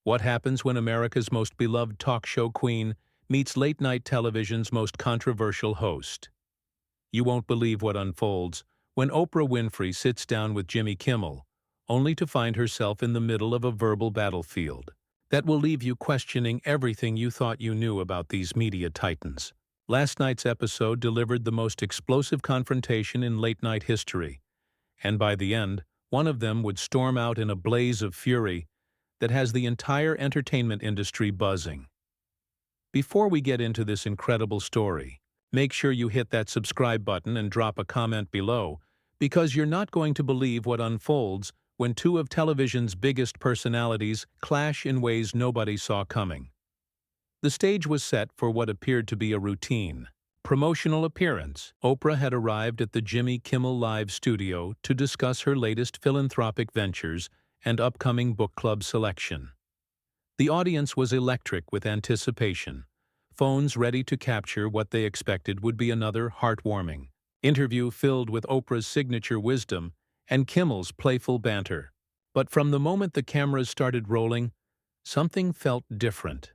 What happens when America's most beloved talk show queen meets late-night television's most controversial host? You won't believe what unfolds when Oprah Winfrey sits down with Jimmy Kimmel, only to find herself in the middle of a verbal battlefield that will leave you questioning everything you thought you knew about these media titans. Last night's episode delivered the most explosive confrontation in late-night history, and by the end, one of them would storm out in a blaze of fury that has the entire entertainment industry buzzing. Before we get into this incredible story, make sure you hit that subscribe button and drop a comment below, because you're not going to believe what unfolds when two of television's biggest personalities clash in ways nobody saw coming. The stage was set for what appeared to be a routine promotional appearance. Oprah had arrived at the Jimmy Kimmel Live studio to discuss her latest philanthropic ventures and upcoming book club selection. The audience was electric with anticipation, phones ready to capture what they expected would be another heartwarming interview filled with Oprah's signature wisdom and Kimmel's playful banter. But from the moment the cameras started rolling, something felt different.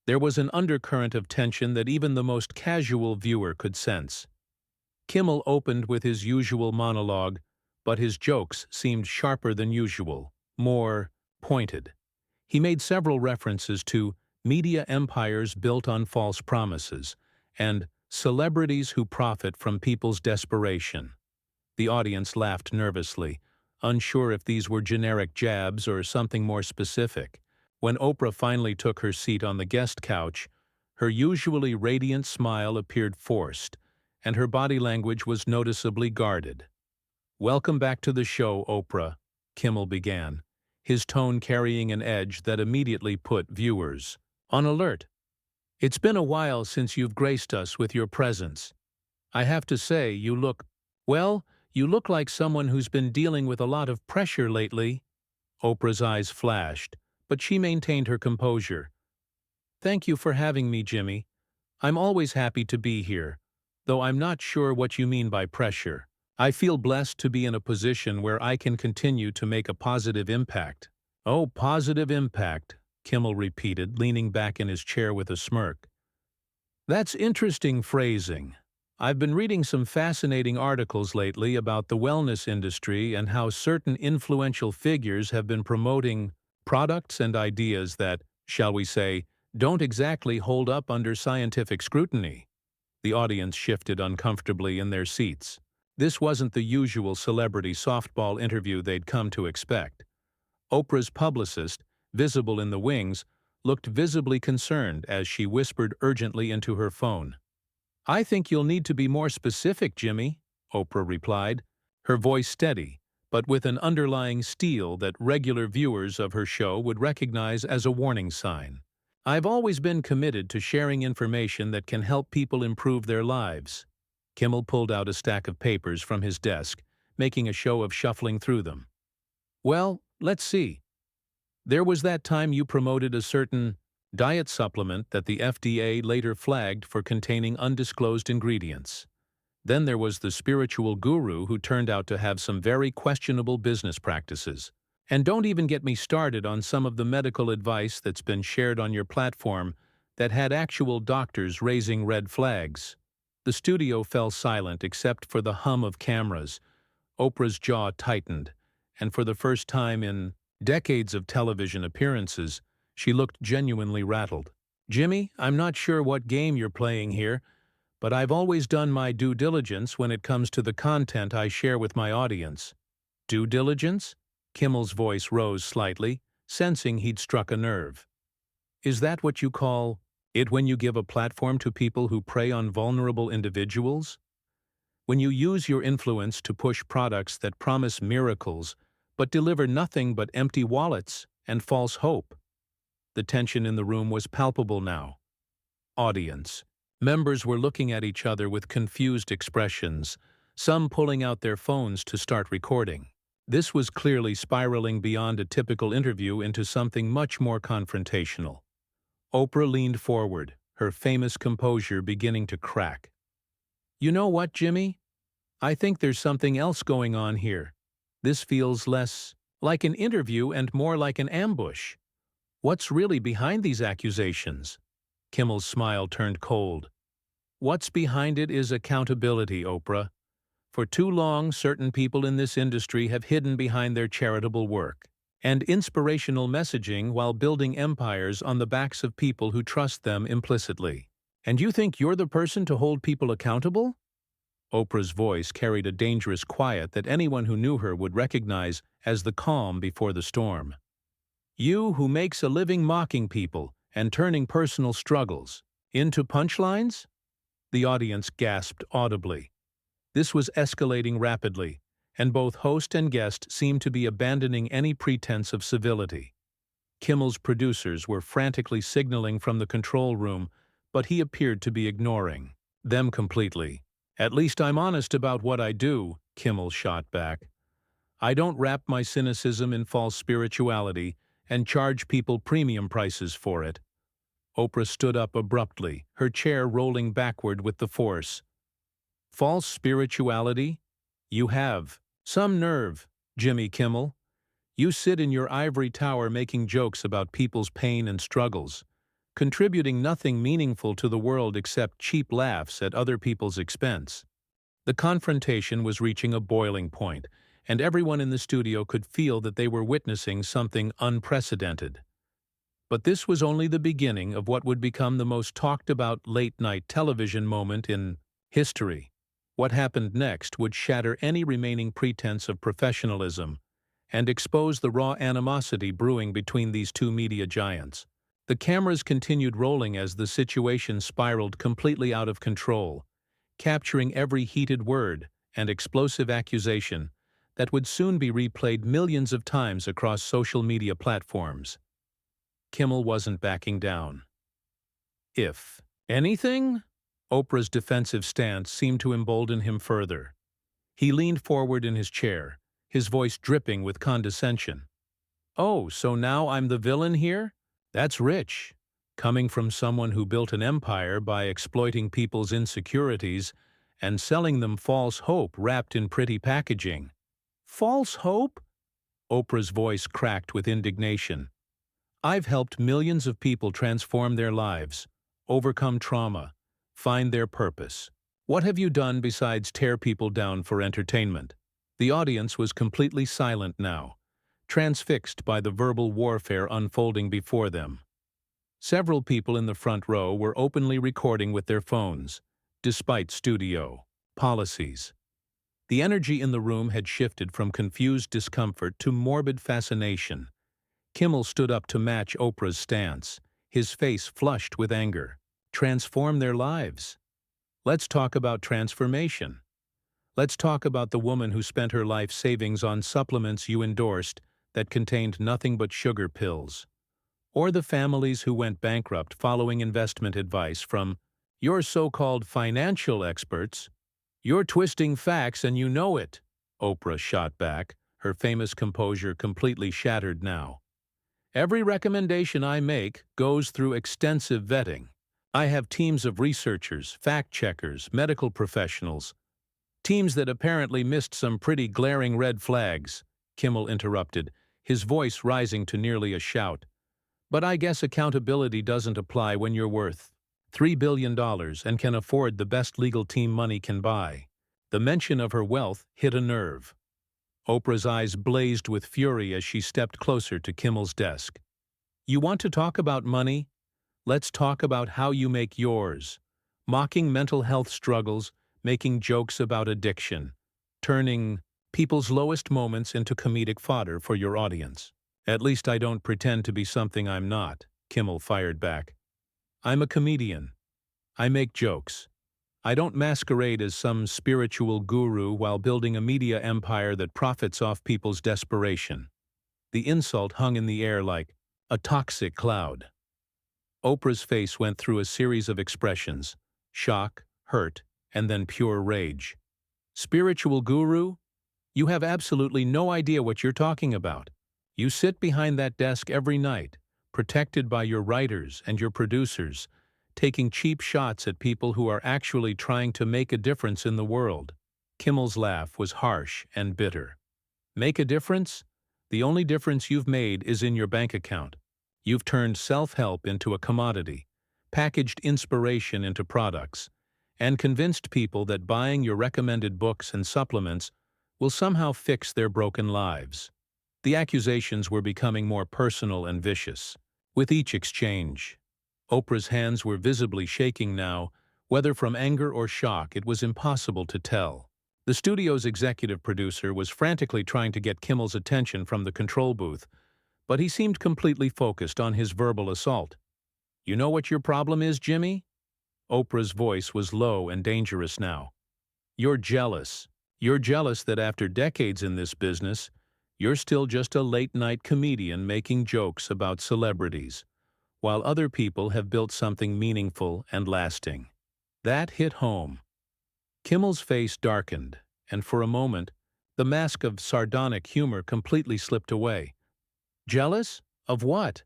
There was an undercurrent of tension that even the most casual viewer could sense. Kimmel opened with his usual monologue, but his jokes seemed sharper than usual, more pointed. He made several references to media empires built on false promises and celebrities who profit from people's desperation. The audience laughed nervously, unsure if these were generic jabs or something more specific. When Oprah finally took her seat on the guest couch, her usually radiant smile appeared forced, and her body language was noticeably guarded. "Welcome back to the show, Oprah," Kimmel began, his tone carrying an edge that immediately put viewers on alert. "It's been a while since you've graced us with your presence. I have to say, you look like someone who's been dealing with a lot of pressure lately." Oprah's eyes flashed, but she maintained her composure. "Thank you for having me, Jimmy. I'm always happy to be here, though I'm not sure what you mean by pressure. I feel blessed to be in a position where I can continue to make a positive impact." "Oh, positive impact," Kimmel repeated, leaning back in his chair with a smirk. "That's interesting phrasing. I've been reading some fascinating articles lately about the wellness industry and how certain influential figures have been promoting products and ideas that, shall we say, don't exactly hold up under scientific scrutiny." The audience shifted uncomfortably in their seats. This wasn't the usual celebrity softball interview they'd come to expect. Oprah's publicist, visible in the wings, looked visibly concerned as she whispered urgently into her phone. "I think you'll need to be more specific, Jimmy," Oprah replied, her voice steady, but with an underlying steel that regular viewers of her show would recognize as a warning sign. "I've always been committed to sharing information that can help people improve their lives." Kimmel pulled out a stack of papers from his desk, making a show of shuffling through them. "Well, let's see. There was that time you promoted a certain diet supplement that the FDA later flagged for containing undisclosed ingredients. Then there was the spiritual guru who turned out to have some very questionable business practices. And don't even get me started on some of the medical advice that's been shared on your platform that had actual doctors raising red flags." The studio fell silent except for the hum of cameras. Oprah's jaw tightened, and for the first time in decades of television appearances, she looked genuinely rattled. "Jimmy, I'm not sure what game you're playing here, but I've always done my due diligence when it comes to the content I share with my audience." "Due diligence?" Kimmel's voice rose slightly, sensing he'd struck a nerve. "Is that what you call it when you give a platform to people who prey on vulnerable individuals? When you use your influence to push products that promise miracles but deliver nothing but empty wallets and false hope?" The tension in the room was palpable now. Audience members were looking at each other with confused expressions, some pulling out their phones to start recording. This was clearly spiraling beyond a typical interview into something much more confrontational. Oprah leaned forward, her famous composure beginning to crack. "You know what, Jimmy? I think there's something else going on here. This feels less like an interview and more like an ambush. What's really behind these accusations? Kimmel's smile turned cold. What's behind it is accountability, Oprah. For too long, certain people in this industry have hidden behind their charitable work and inspirational messaging while building empires on the backs of people who trust them implicitly. And you think you're the person to hold people accountable? Oprah's voice carried a dangerous quiet that anyone who knew her would recognize as the calm before the storm. You who makes a living mocking people and turning personal struggles into punchlines? The audience gasped audibly. This was escalating rapidly, and both host and guest seemed to be abandoning any pretense of civility. Kimmel's producers were frantically signaling from the control room, but he appeared to be ignoring them completely. At least I'm honest about what I do, Kimmel shot back. I don't wrap my cynicism in false spirituality and charge people premium prices for it. Oprah stood up abruptly, her chair rolling backward with the force. False spirituality? You have some nerve, Jimmy Kimmel. You sit in your ivory tower making jokes about people's pain and struggles, contributing nothing meaningful to the world except cheap laughs at other people's expense. The confrontation was reaching a boiling point, and everyone in the studio could feel that they were witnessing something unprecedented. But this was only the beginning of what would become the most talked-about late-night television moment in history. What happened next would shatter any remaining pretense of professionalism and expose the raw animosity brewing between these two media giants. The cameras continued rolling as the situation spiraled completely out of control, capturing every heated word and explosive accusation that would soon be replayed millions of times across social media platforms. Kimmel wasn't backing down. If anything, Oprah's defensive stance seemed to embolden him further. He leaned forward in his chair, his voice dripping with condescension. Oh, so now I'm the villain here? That's rich, coming from someone who built an empire by exploiting people's insecurities and selling them false hope wrapped in pretty packaging. False hope? Oprah's voice cracked with indignation. I've helped millions of people transform their lives, overcome trauma, find their purpose. What have you done besides tear people down for entertainment? The audience was completely silent now, transfixed by the verbal warfare unfolding before them. Several people in the front row were openly recording with their phones, despite studio policies. The energy in the room had shifted from confused discomfort to morbid fascination. Kimmel stood up to match Oprah's stance, his face flushed with anger. Transform their lives. Let's talk about transformation. Let's talk about the woman who spent her life savings on supplements you endorsed that contained nothing but sugar pills. Or the families who went bankrupt following investment advice from your so-called financial experts. You're twisting facts and you know it, Oprah shot back, her famous composure completely shattered now. Every recommendation I make goes through extensive vetting. I have teams of researchers, fact-checkers, medical professionals, teams that apparently missed some pretty glaring red flags, Kimmel interrupted, his voice rising to nearly a shout. But I guess accountability doesn't apply when you're worth $3 billion and can afford the best legal team money can buy. The mention of her wealth hit a nerve. Oprah's eyes blazed with fury as she stepped closer to Kimmel's desk. You want to talk about money? Let's talk about how you make yours. Mocking mental health struggles, making jokes about addiction, turning people's lowest moments into comedic fodder for your audience. At least I don't pretend to be something I'm not, Kimmel fired back. I'm a comedian. I make jokes. I don't masquerade as some spiritual guru while building a media empire that profits off people's desperation. The insult hung in the air like a toxic cloud. Oprah's face went through a series of expressions: shock, hurt, and then pure rage. Spiritual guru? You have absolutely no idea what you're talking about. You sit behind that desk every night, protected by your writers and your producers, taking cheap shots at people who are actually trying to make a difference in the world. Kimmel's laugh was harsh and bitter. Make a difference? The only difference you've made is in your bank account. You've turned self-help into a commodity, packaged inspiration into products, and convinced people that buying your recommended books and supplements will somehow fix their broken lives. The accusations were becoming more personal and vicious. With each exchange, Oprah's hands were visibly shaking now. Whether from anger or shock, it was impossible to tell. The studio's executive producer was frantically trying to get Kimmel's attention from the control booth, but he seemed completely focused on his verbal assault. "You know what your problem is, Jimmy?" Oprah's voice was low and dangerous now. "You're jealous. You're jealous that after decades in this business, you're still just a late-night comedian making jokes about celebrities, while other people have built something meaningful and lasting." That hit home. Kimmel's face darkened, and for a moment, the mask of sardonic humor completely slipped away. Jealous? Of what?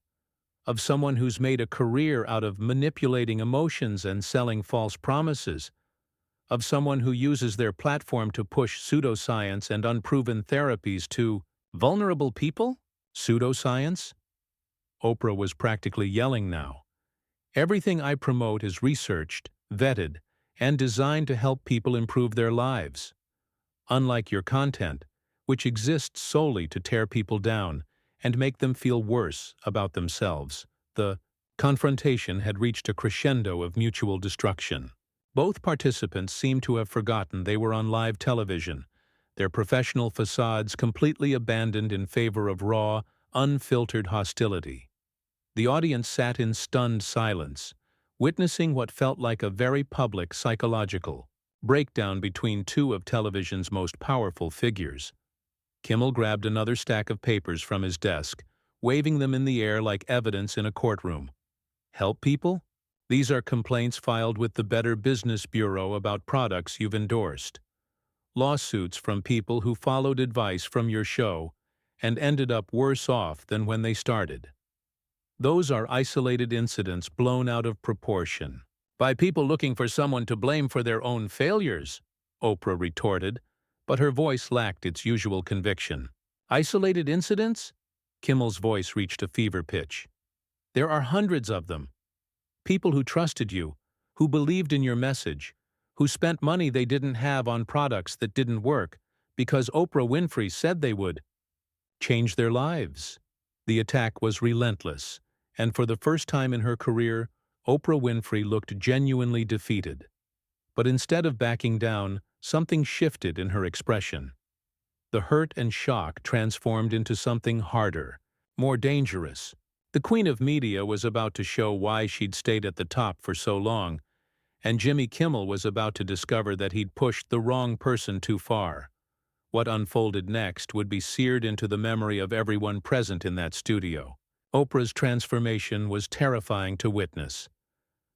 Of someone who's made a career out of manipulating emotions and selling false promises? Of someone who uses their platform to push pseudoscience and unproven therapies to vulnerable people? Pseudoscience? Oprah was practically yelling now. Everything I promote is researched, vetted, and designed to help people improve their lives. Unlike your content, which exists solely to tear people down and make them feel worse about themselves. The confrontation had reached a crescendo of mutual destruction. Both participants seemed to have forgotten they were on live television, their professional facades completely abandoned in favor of raw, unfiltered hostility. The audience sat in stunned silence, witnessing what felt like a very public psychological breakdown between two of television's most powerful figures. Kimmel grabbed another stack of papers from his desk, waving them in the air like evidence in a courtroom. "Help people? These are complaints filed with the Better Business Bureau about products you've endorsed. Lawsuits from people who followed advice from your show and ended up worse off than when they started. Those are isolated incidents blown out of proportion by people looking for someone to blame for their own failures," Oprah retorted, but her voice lacked its usual conviction. "Isolated incidents?" Kimmel's voice reached a fever pitch. "There are hundreds of them. People who trusted you, who believed in your message, who spent money they didn't have on products that didn't work because Oprah Winfrey said they would change their lives." The attack was relentless, and for the first time in her career, Oprah Winfrey looked genuinely defeated. But instead of backing down, something shifted in her expression. The hurt and shock transformed into something harder, more dangerous. The Queen of Media was about to show why she'd stayed at the top for so long, and Jimmy Kimmel was about to discover that he'd pushed the wrong person too far. What unfolded next would be seared into the memory of everyone present in that studio. Oprah's transformation was terrifying to witness.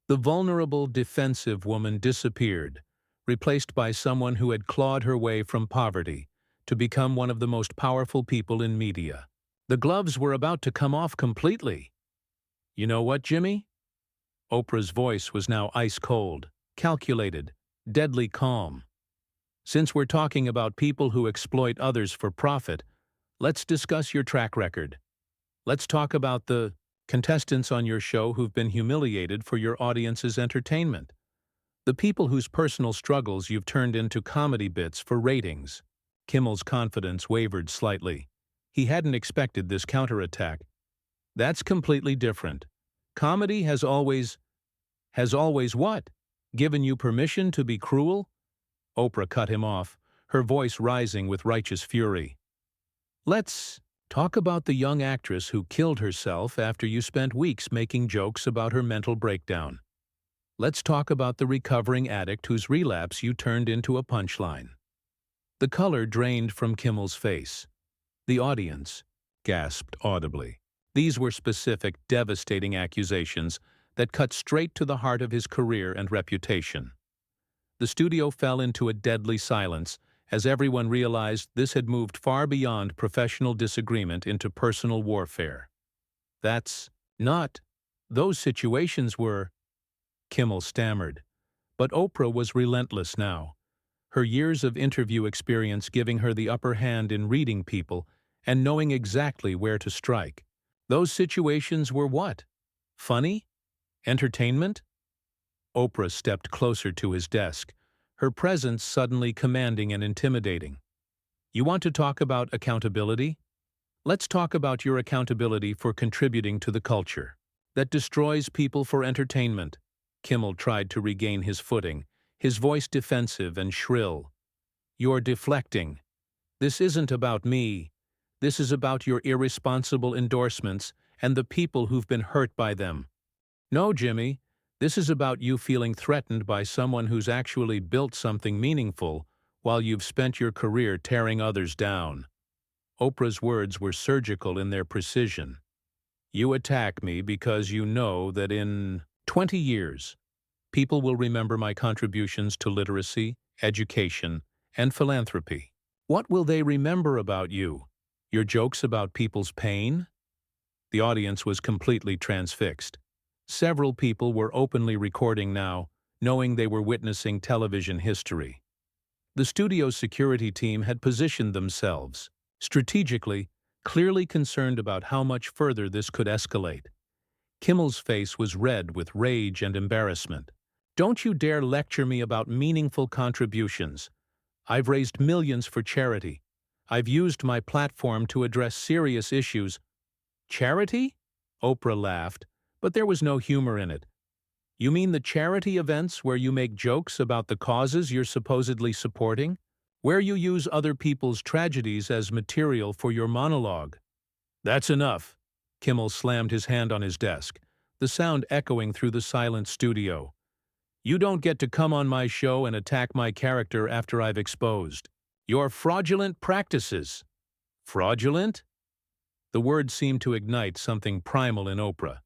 The vulnerable, defensive woman disappeared, replaced by someone who had clawed her way from poverty to become one of the most powerful people in media. The gloves were about to come off completely. "You know what, Jimmy?" Oprah's voice was now ice-cold, calculated, deadly calm. "Since we're talking about people who exploit others for profit, let's discuss your track record. Let's talk about the contestants on your show who've been humiliated for your audience's entertainment. The people whose personal struggles you've turned into comedy bits for ratings." Kimmel's confidence wavered slightly. He hadn't expected this counterattack. "That's completely different. Comedy has always what? Given you permission to be cruel?" Oprah cut him off, her voice rising with righteous fury. "Let's talk about the young actress who killed herself after you spent weeks making jokes about her mental breakdown. Let's talk about the recovering addict whose relapse you turned into a punchline." The color drained from Kimmel's face. The audience gasped audibly. These were specific, devastating accusations that cut straight to the heart of his career and reputation. The studio fell into a deadly silence as everyone realized this had moved far beyond professional disagreement into personal warfare. "That's not. Those situations were—" Kimmel stammered. But Oprah was relentless now, her years of interview experience giving her the upper hand in reading people and knowing exactly where to strike. Those situations were what? Funny? Entertainment? Oprah stepped closer to his desk, her presence suddenly commanding and intimidating. You want to talk about accountability? Let's talk about your accountability for contributing to the culture that destroys people for entertainment. Kimmel tried to regain his footing, his voice defensive and shrill. You're deflecting. This isn't about me. This is about your irresponsible endorsements and the people who've been hurt by them. No, Jimmy, this is about you feeling threatened by someone who's actually built something meaningful while you've spent your career tearing others down. Oprah's words were surgical in their precision. You attack me because you know that in 20 years, people will remember my contributions to literacy, education, and philanthropy. What will they remember about you? Your jokes about people's pain? The audience was completely transfixed. Several people were openly recording now, knowing they were witnessing television history. The studio's security team had positioned themselves, strategically, clearly concerned about how much further this could escalate. Kimmel's face was red with rage and embarrassment. Don't you dare lecture me about meaningful contributions. I've raised millions for charity. I've used my platform to address serious issues. Charity? Oprah laughed, but there was no humor in it. You mean the charity events where you make jokes about the causes you're supposedly supporting? Where you use other people's tragedies as material for your monologue? That's enough. Kimmel slammed his hand on his desk, the sound echoing through the silent studio. You don't get to come on my show and attack my character after I've exposed your fraudulent practices. Fraudulent? The word seemed to ignite something primal in Oprah.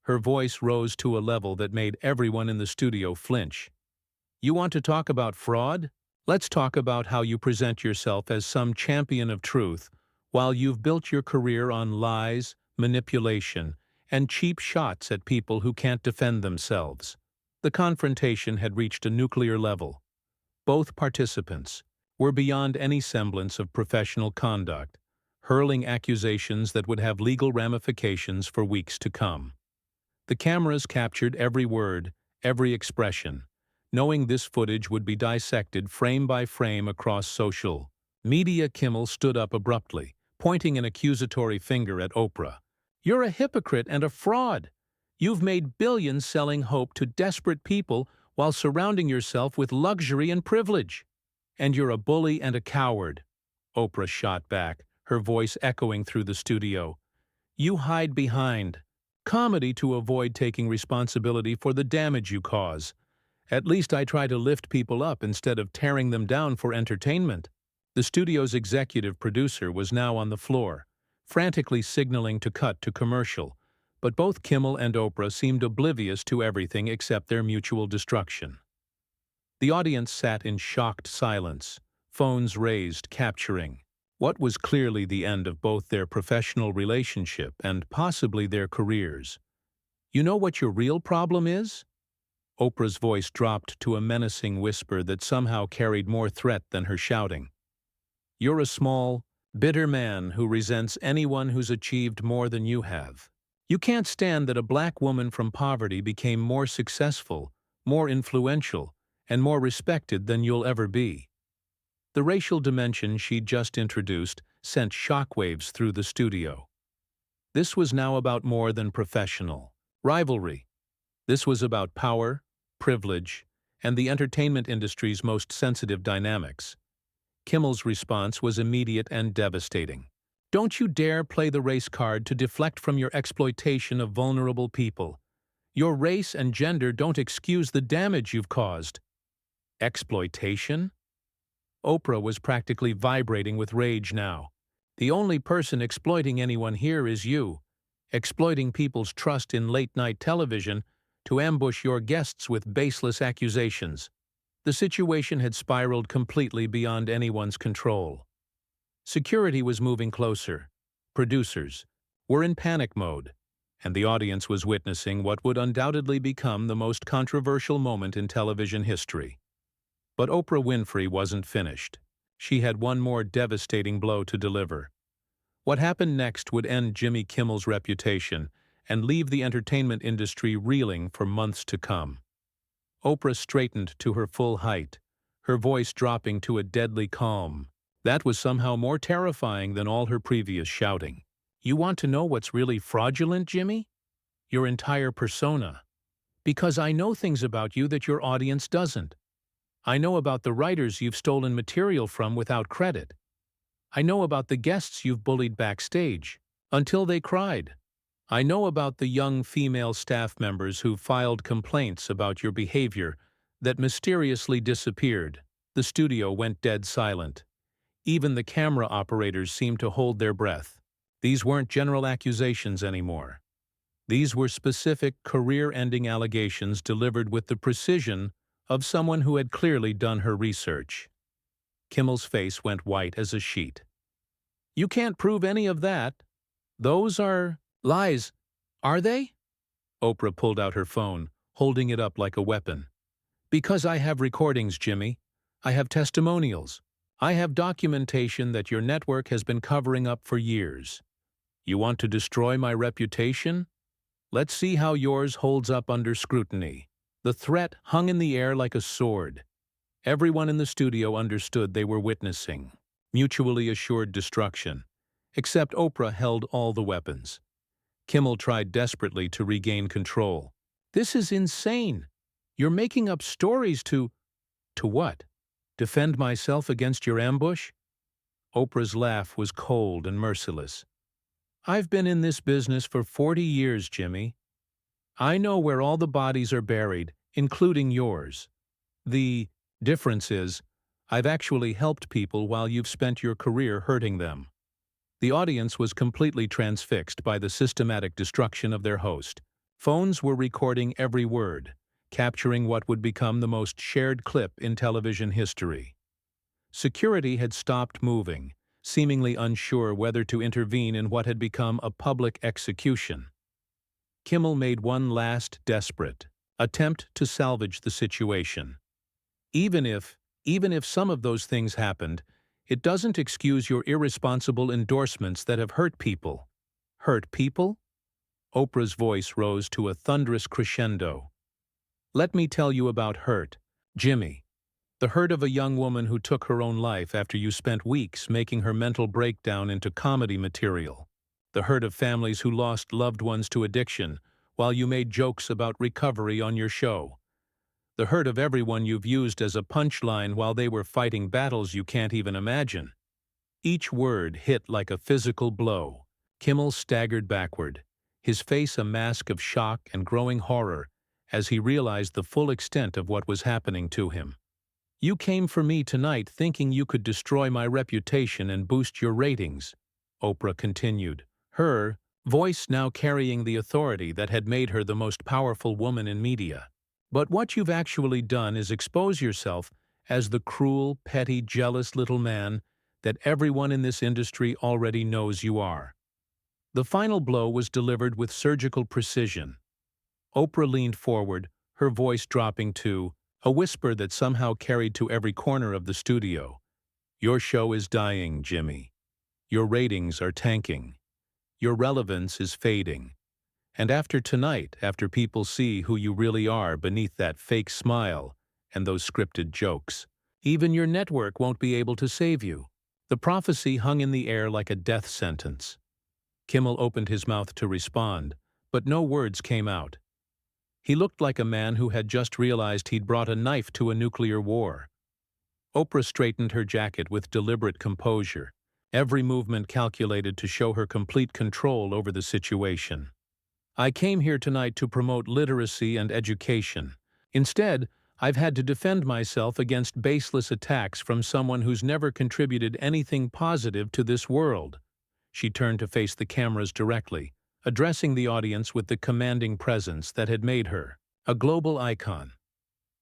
Her voice rose to a level that made everyone in the studio flinch. You want to talk about fraud? Let's talk about how you present yourself as some champion of truth while you've built your career on lies, manipulation, and cheap shots at people who can't defend themselves. The confrontation had reached a nuclear level. Both participants were beyond any semblance of professional conduct, hurling accusations that would have legal ramifications for weeks to come. The cameras captured every word, every expression, knowing this footage would be dissected frame by frame across social media. Kimmel stood up abruptly, pointing an accusatory finger at Oprah. You're a hypocrite and a fraud. You've made billions selling hope to desperate people while surrounding yourself with luxury and privilege. And you're a bully and a coward. Oprah shot back, her voice echoing through the studio. You hide behind comedy to avoid taking responsibility for the damage you cause. At least I try to lift people up instead of tearing them down for entertainment. The studio's executive producer was now on the floor, frantically signaling to cut to commercial, but both Kimmel and Oprah seemed oblivious to everything except their mutual destruction. The audience sat in shocked silence, phones raised, capturing what was clearly the end of both their professional relationship and possibly their careers. You know what your real problem is? Oprah's voice dropped to a menacing whisper that somehow carried more threat than her shouting. You're a small, bitter man who resents anyone who's achieved more than you have. You can't stand that a black woman from poverty became more successful, more influential, and more respected than you'll ever be. The racial dimension she'd just introduced sent shockwaves through the studio. This was now about more than professional rivalry. This was about power, privilege, and the entertainment industry's most sensitive dynamics. Kimmel's response was immediate and devastating. Don't you dare play the race card to deflect from your exploitation of vulnerable people. Your race and gender don't excuse the damage you've caused. Exploitation? Oprah was practically vibrating with rage now. The only person exploiting anyone here is you, exploiting people's trust in late-night television to ambush your guests with baseless accusations. The situation had spiraled completely beyond anyone's control. Security was moving closer. Producers were in panic mode, and the audience was witnessing what would undoubtedly become the most controversial moment in television history. But Oprah Winfrey wasn't finished. She had one more devastating blow to deliver. What happened next would end Jimmy Kimmel's reputation and leave the entertainment industry reeling for months to come. Oprah straightened to her full height, her voice dropping to a deadly calm. That was somehow more terrifying than all her previous shouting. "You want to know what's really fraudulent, Jimmy? Your entire persona. Because I know things about you that your audience doesn't. I know about the writers you've stolen material from without credit. I know about the guests you've bullied backstage, until they cried. I know about the young female staff members who filed complaints about your behavior that mysteriously disappeared." The studio went dead silent. Even the camera operators seemed to hold their breath. These weren't general accusations anymore. These were specific, career-ending allegations delivered with the precision of someone who had clearly done her research. Kimmel's face went white as a sheet. "You can't prove any of that. Those are lies, are they?" Oprah pulled out her phone, holding it up like a weapon. "Because I have recordings, Jimmy. I have testimonials. I have documentation that your network has been covering up for years. You want to destroy my reputation? Let's see how yours holds up under scrutiny." The threat hung in the air like a sword. Everyone in the studio understood they were witnessing mutually assured destruction, except Oprah held all the weapons. Kimmel tried desperately to regain control. "This is insane. You're making up stories to what? Defend myself against your ambush?" Oprah's laugh was cold and merciless. "I've been in this business for 40 years, Jimmy. I know where all the bodies are buried, including yours. The difference is, I've actually helped people while you've spent your career hurting them." The audience was completely transfixed by the systematic destruction of their host. Phones were recording every word, capturing what would become the most shared clip in television history. Security had stopped moving, seemingly unsure whether to intervene in what had become a public execution. Kimmel made one last desperate attempt to salvage the situation. Even if some of those things happened, it doesn't excuse your irresponsible endorsements that have hurt people. Hurt people? Oprah's voice rose to a thunderous crescendo. "Let me tell you about hurt, Jimmy. The hurt of a young woman who took her own life after you spent weeks making her mental breakdown into comedy material. The hurt of families who lost loved ones to addiction while you made jokes about recovery on your show. The hurt of everyone you've used as a punchline while they were fighting battles you can't even imagine." Each word hit like a physical blow. Kimmel staggered backward, his face a mask of shock and growing horror as he realized the full extent of what was happening to him. "You came for me tonight thinking you could destroy my reputation and boost your ratings," Oprah continued, her voice now carrying the authority that had made her the most powerful woman in media. "But what you've actually done is expose yourself as the cruel, petty, jealous little man that everyone in this industry already knows you are." The final blow was delivered with surgical precision. Oprah leaned forward, her voice dropping to a whisper that somehow carried to every corner of the studio. "Your show is dying, Jimmy. Your ratings are tanking. Your relevance is fading. And after tonight, after people see who you really are beneath that fake smile and those scripted jokes, even your network won't be able to save you." The prophecy hung in the air like a death sentence. Kimmel opened his mouth to respond, but no words came out. He looked like a man who had just realized he'd brought a knife to a nuclear war. Oprah straightened her jacket with deliberate composure, every movement calculated to show her complete control over the situation. "I came here tonight to promote literacy and education. Instead, I've had to defend myself against baseless attacks from someone who's never contributed anything positive to this world." She turned to face the cameras directly, addressing the audience with the commanding presence that had made her a global icon.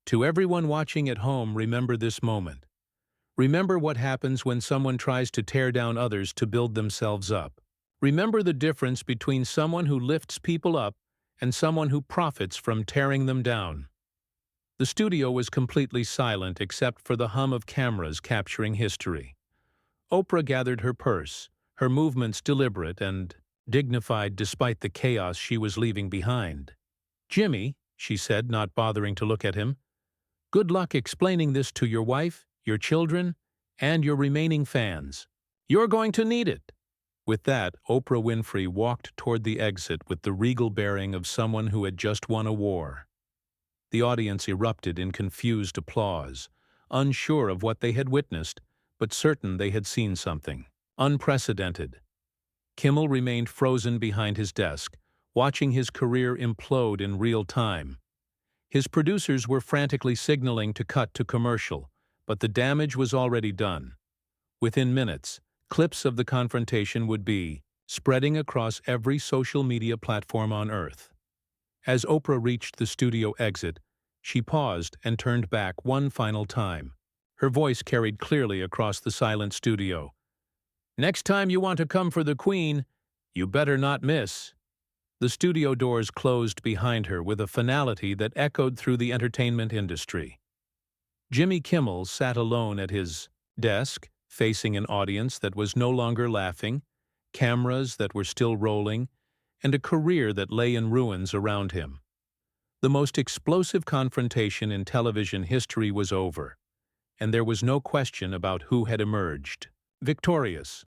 "To everyone watching at home, remember this moment. Remember what happens when someone tries to tear down others to build themselves up. Remember the difference between someone who lifts people up and someone who profits from tearing them down." The studio was completely silent except for the hum of cameras capturing history. Oprah gathered her purse, her movements deliberate and dignified despite the chaos she was leaving behind. "Jimmy," she said, not bothering to look at him, "good luck explaining this to your wife, your children, and your remaining fans. You're going to need it." With that, Oprah Winfrey walked toward the exit with the regal bearing of someone who had just won a war. The audience erupted in confused applause, unsure of what they had witnessed, but certain they had seen something unprecedented. Kimmel remained frozen behind his desk, watching his career implode in real time. His producers were frantically signaling to cut to commercial, but the damage was already done. Within minutes, clips of the confrontation would be spreading across every social media platform on Earth. As Oprah reached the studio exit, she paused and turned back one final time. Her voice carried clearly across the silent studio. "Next time you want to come for the Queen, you better not miss." The studio doors closed behind her with a finality that echoed through the entertainment industry. Jimmy Kimmel sat alone at his desk, facing an audience that was no longer laughing, cameras that were still rolling, and a career that lay in ruins around him. The most explosive confrontation in television history was over, and there was no question about who had emerged victorious.